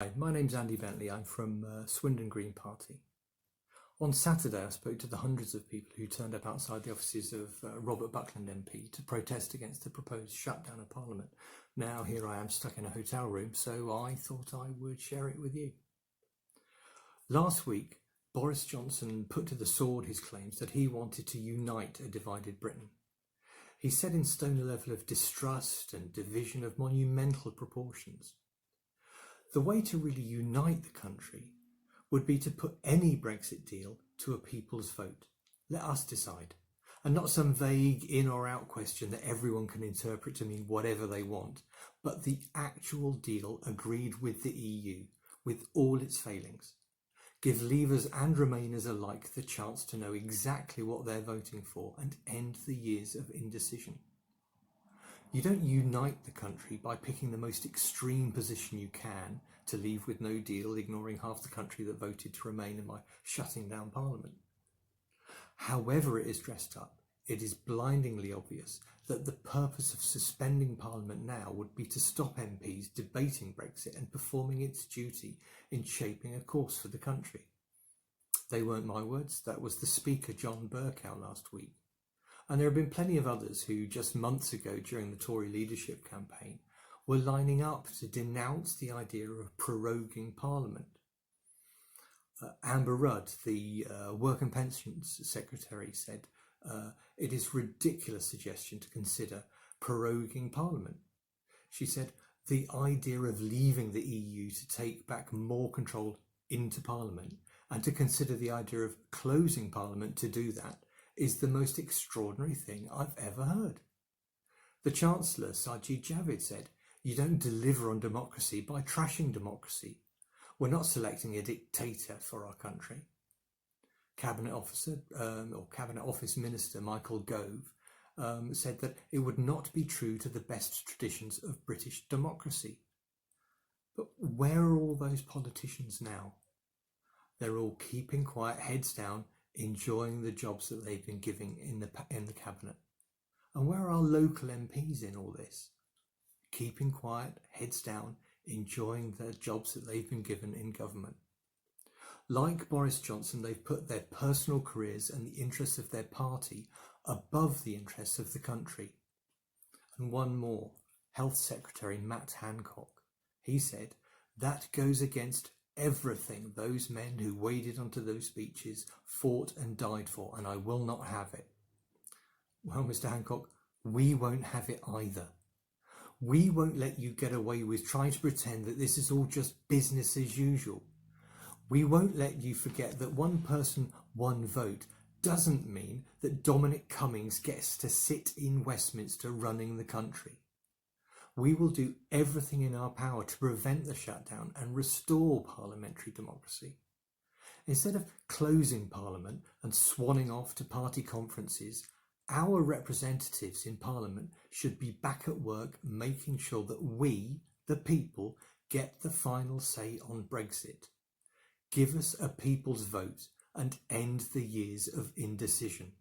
Hi, my name's Andy Bentley. I'm from Swindon Green Party. On Saturday, I spoke to the hundreds of people who turned up outside the offices of Robert Buckland MP to protest against the proposed shutdown of Parliament. Now here I am stuck in a hotel room, so I thought I would share it with you. Last week, Boris Johnson put to the sword his claims that he wanted to unite a divided Britain. He set in stone a level of distrust and division of monumental proportions. The way to really unite the country would be to put any Brexit deal to a people's vote. Let us decide, and not some vague in or out question that everyone can interpret to mean whatever they want, but the actual deal agreed with the EU, with all its failings. Give Leavers and Remainers alike the chance to know exactly what they're voting for and end the years of indecision. You don't unite the country by picking the most extreme position you can to leave with no deal, ignoring half the country that voted to remain, and by shutting down Parliament. However it is dressed up, it is blindingly obvious that the purpose of suspending Parliament now would be to stop MPs debating Brexit and performing its duty in shaping a course for the country. They weren't my words, that was the Speaker John Bercow last week. And there have been plenty of others who just months ago during the Tory leadership campaign were lining up to denounce the idea of proroguing Parliament. Amber Rudd, the Work and Pensions Secretary, said it is a ridiculous suggestion to consider proroguing Parliament. She said the idea of leaving the EU to take back more control into Parliament and to consider the idea of closing Parliament to do that is the most extraordinary thing I've ever heard. The Chancellor, Sajid Javid, said, "You don't deliver on democracy by trashing democracy. We're not selecting a dictator for our country." Cabinet Office Minister Michael Gove said that it would not be true to the best traditions of British democracy. But where are all those politicians now? They're all keeping quiet, heads down, enjoying the jobs that they've been giving in the cabinet. And where are our local MPs in all this? Keeping quiet, heads down, enjoying the jobs that they've been given in government. Like Boris Johnson, they've put their personal careers and the interests of their party above the interests of the country. And one more, Health Secretary Matt Hancock. He said, that goes against everything those men who waded onto those speeches fought and died for, and I will not have it. Well, Mr. Hancock, we won't have it either. We won't let you get away with trying to pretend that this is all just business as usual. We won't let you forget that one person, one vote doesn't mean that Dominic Cummings gets to sit in Westminster running the country. We will do everything in our power to prevent the shutdown and restore parliamentary democracy. Instead of closing Parliament and swanning off to party conferences, our representatives in Parliament should be back at work making sure that we, the people, get the final say on Brexit. Give us a people's vote and end the years of indecision.